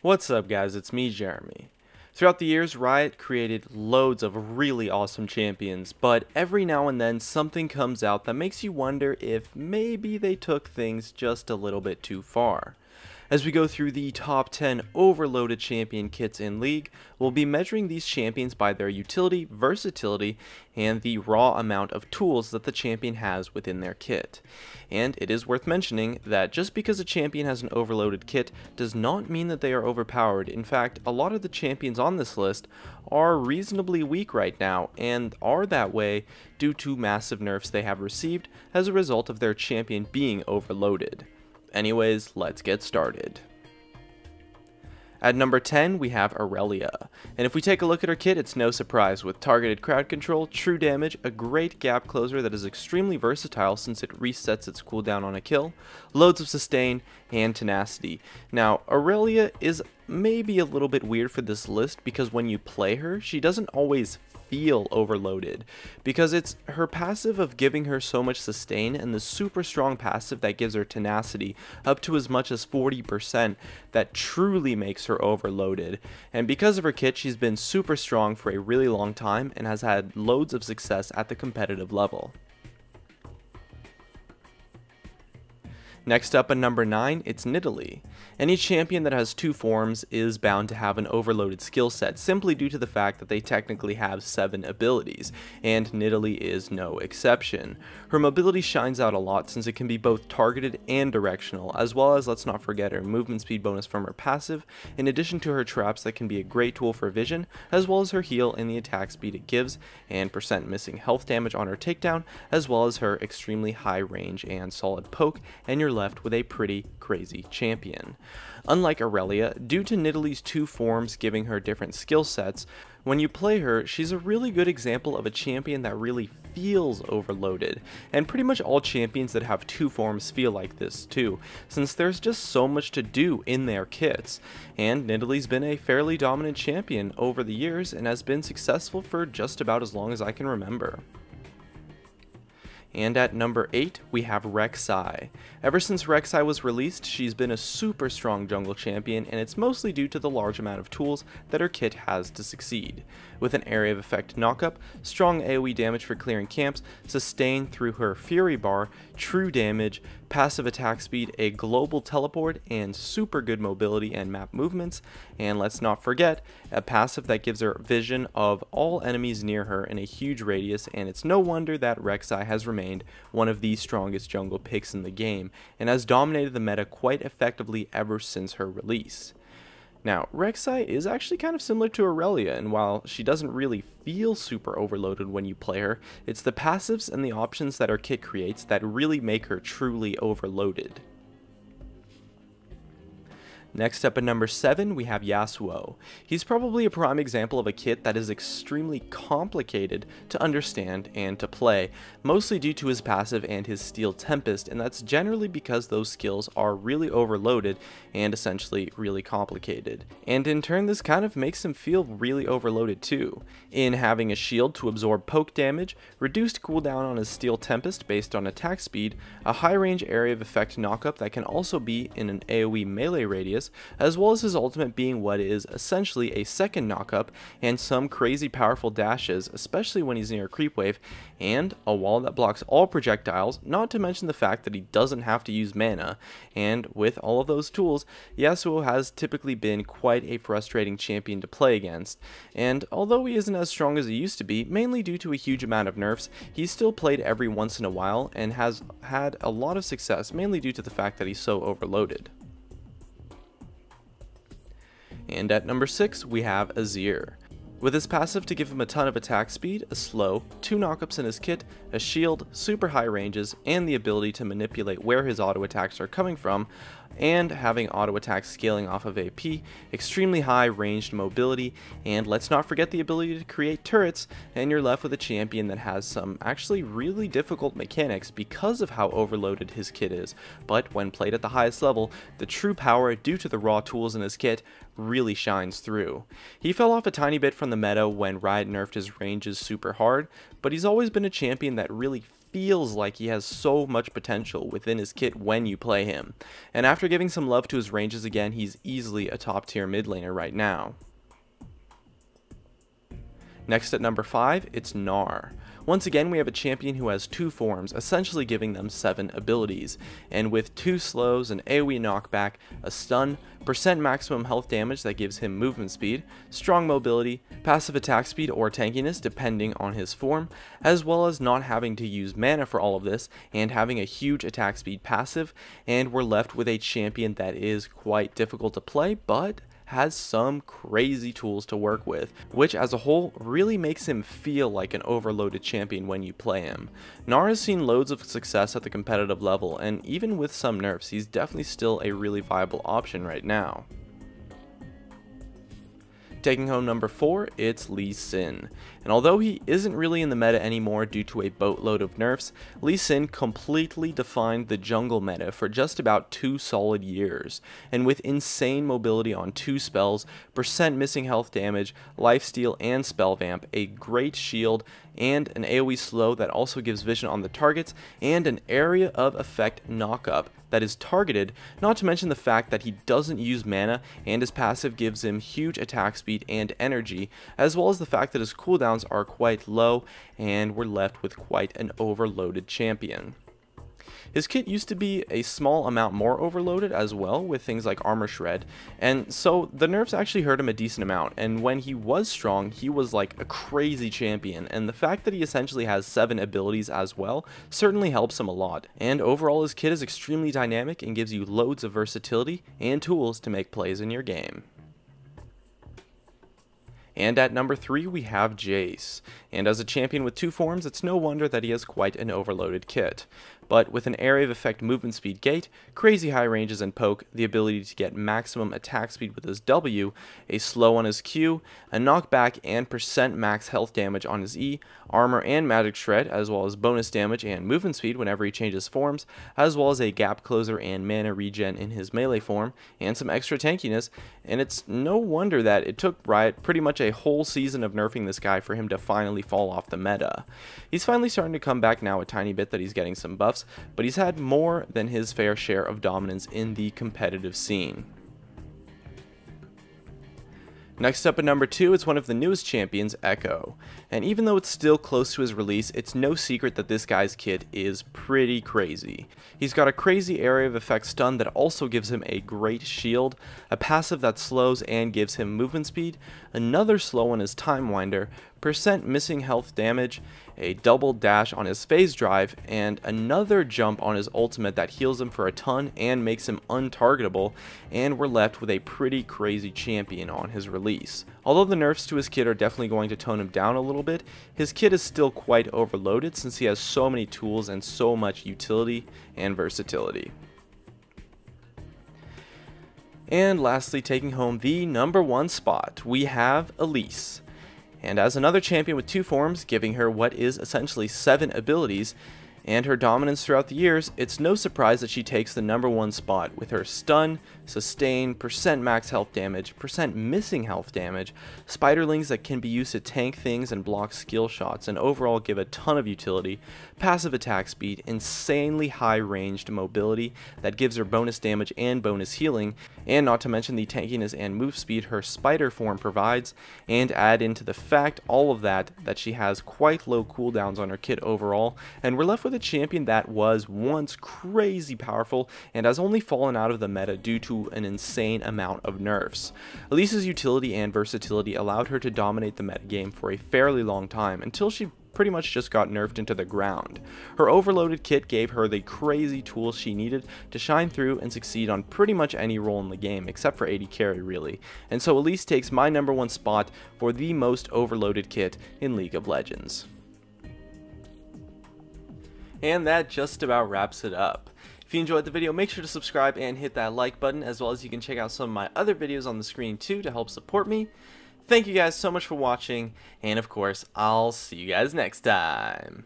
What's up guys, it's me Jeremy. Throughout the years, Riot created loads of really awesome champions, but every now and then something comes out that makes you wonder if maybe they took things just a little bit too far. As we go through the top 10 overloaded champion kits in League, we'll be measuring these champions by their utility, versatility, and the raw amount of tools that the champion has within their kit. And it is worth mentioning that just because a champion has an overloaded kit does not mean that they are overpowered. In fact, a lot of the champions on this list are reasonably weak right now, and are that way due to massive nerfs they have received as a result of their champion being overloaded. Anyways, let's get started. At number 10, we have Aurelia, and if we take a look at her kit, it's no surprise. With targeted crowd control, true damage, a great gap closer that is extremely versatile since it resets its cooldown on a kill, loads of sustain, and tenacity. Now, Aurelia is maybe a little bit weird for this list because when you play her, she doesn't always feel overloaded, because it's her passive of giving her so much sustain and the super strong passive that gives her tenacity up to as much as 40% that truly makes her overloaded. And because of her kit, she's been super strong for a really long time and has had loads of success at the competitive level. Next up at number 9, it's Nidalee. Any champion that has two forms is bound to have an overloaded skill set simply due to the fact that they technically have 7 abilities, and Nidalee is no exception. Her mobility shines out a lot since it can be both targeted and directional, as well as, let's not forget, her movement speed bonus from her passive, in addition to her traps that can be a great tool for vision, as well as her heal and the attack speed it gives, and percent missing health damage on her takedown, as well as her extremely high range and solid poke, and you're left with a pretty crazy champion. Unlike Aurelia, due to Nidalee's two forms giving her different skill sets, when you play her, she's a really good example of a champion that really feels overloaded, and pretty much all champions that have two forms feel like this too, since there's just so much to do in their kits, and Nidalee's been a fairly dominant champion over the years and has been successful for just about as long as I can remember. And at number 8, we have Rek'Sai. Ever since Rek'Sai was released, she's been a super strong jungle champion, and it's mostly due to the large amount of tools that her kit has to succeed. With an area of effect knockup, strong AoE damage for clearing camps, sustain through her Fury Bar, true damage, passive attack speed, a global teleport, and super good mobility and map movements, and let's not forget, a passive that gives her vision of all enemies near her in a huge radius, and it's no wonder that Rek'Sai has remained one of the strongest jungle picks in the game, and has dominated the meta quite effectively ever since her release. Now, Rek'Sai is actually kind of similar to Aurelia, and while she doesn't really feel super overloaded when you play her, it's the passives and the options that her kit creates that really make her truly overloaded. Next up at number 7, we have Yasuo. He's probably a prime example of a kit that is extremely complicated to understand and to play, mostly due to his passive and his Steel Tempest, and that's generally because those skills are really overloaded and essentially really complicated. And in turn, this kind of makes him feel really overloaded too, in having a shield to absorb poke damage, reduced cooldown on his Steel Tempest based on attack speed, a high range area of effect knockup that can also be in an AoE melee radius, as well as his ultimate being what is essentially a second knockup, and some crazy powerful dashes, especially when he's near a creep wave, and a wall that blocks all projectiles, not to mention the fact that he doesn't have to use mana. And with all of those tools, Yasuo has typically been quite a frustrating champion to play against, and although he isn't as strong as he used to be, mainly due to a huge amount of nerfs, he's still played every once in a while and has had a lot of success, mainly due to the fact that he's so overloaded. And at number 6, we have Azir. With his passive to give him a ton of attack speed, a slow, 2 knockups in his kit, a shield, super high ranges, and the ability to manipulate where his auto attacks are coming from, and having auto attacks scaling off of AP, extremely high ranged mobility, and let's not forget the ability to create turrets, and you're left with a champion that has some actually really difficult mechanics because of how overloaded his kit is, but when played at the highest level, the true power due to the raw tools in his kit really shines through. He fell off a tiny bit from the meta when Riot nerfed his ranges super hard, but he's always been a champion that really feels like he has so much potential within his kit when you play him, and after giving some love to his ranges again, he's easily a top tier mid laner right now. Next at number 5, it's Gnar. Once again, we have a champion who has 2 forms, essentially giving them 7 abilities, and with 2 slows, an AoE knockback, a stun, percent maximum health damage that gives him movement speed, strong mobility, passive attack speed or tankiness depending on his form, as well as not having to use mana for all of this, and having a huge attack speed passive, and we're left with a champion that is quite difficult to play, but has some crazy tools to work with, which as a whole really makes him feel like an overloaded champion when you play him. Gnar has seen loads of success at the competitive level, and even with some nerfs, he's definitely still a really viable option right now. Taking home number 4, it's Lee Sin. And although he isn't really in the meta anymore due to a boatload of nerfs, Lee Sin completely defined the jungle meta for just about 2 solid years. And with insane mobility on 2 spells, percent missing health damage, lifesteal and spell vamp, a great shield, and an AoE slow that also gives vision on the targets, and an area of effect knockup that is targeted, not to mention the fact that he doesn't use mana and his passive gives him huge attack speed and energy, as well as the fact that his cooldowns are quite low and we're left with quite an overloaded champion. His kit used to be a small amount more overloaded as well, with things like Armor Shred, and so the nerfs actually hurt him a decent amount, and when he was strong, he was like a crazy champion, and the fact that he essentially has 7 abilities as well certainly helps him a lot. And overall, his kit is extremely dynamic and gives you loads of versatility and tools to make plays in your game. And at number 3 we have Jace, and as a champion with 2 forms, it's no wonder that he has quite an overloaded kit. But with an area of effect movement speed gate, crazy high ranges and poke, the ability to get maximum attack speed with his W, a slow on his Q, a knockback and percent max health damage on his E, armor and magic shred, as well as bonus damage and movement speed whenever he changes forms, as well as a gap closer and mana regen in his melee form, and some extra tankiness, and it's no wonder that it took Riot pretty much a whole season of nerfing this guy for him to finally fall off the meta. He's finally starting to come back now a tiny bit that he's getting some buffs, but he's had more than his fair share of dominance in the competitive scene. Next up at number 2 is one of the newest champions, Ekko, and even though it's still close to his release, it's no secret that this guy's kit is pretty crazy. He's got a crazy area of effect stun that also gives him a great shield, a passive that slows and gives him movement speed, another slow on his Time Winder, percent missing health damage, a double dash on his phase drive, and another jump on his ultimate that heals him for a ton and makes him untargetable, and we're left with a pretty crazy champion on his release. Although the nerfs to his kit are definitely going to tone him down a little bit, his kit is still quite overloaded since he has so many tools and so much utility and versatility. And lastly, taking home the number 1 spot, we have Elise. And as another champion with 2 forms, giving her what is essentially 7 abilities, and her dominance throughout the years, it's no surprise that she takes the number 1 spot with her stun, sustain, percent max health damage, percent missing health damage, spiderlings that can be used to tank things and block skill shots, and overall give a ton of utility, passive attack speed, insanely high ranged mobility that gives her bonus damage and bonus healing, and not to mention the tankiness and move speed her spider form provides, and add into the fact all of that she has quite low cooldowns on her kit overall, and we're left with a champion that was once crazy powerful and has only fallen out of the meta due to an insane amount of nerfs. Elise's utility and versatility allowed her to dominate the metagame for a fairly long time until she pretty much just got nerfed into the ground. Her overloaded kit gave her the crazy tools she needed to shine through and succeed on pretty much any role in the game, except for AD carry really. And so Elise takes my number 1 spot for the most overloaded kit in League of Legends. And that just about wraps it up. If you enjoyed the video, make sure to subscribe and hit that like button, as well as you can check out some of my other videos on the screen too to help support me. Thank you guys so much for watching, and of course, I'll see you guys next time.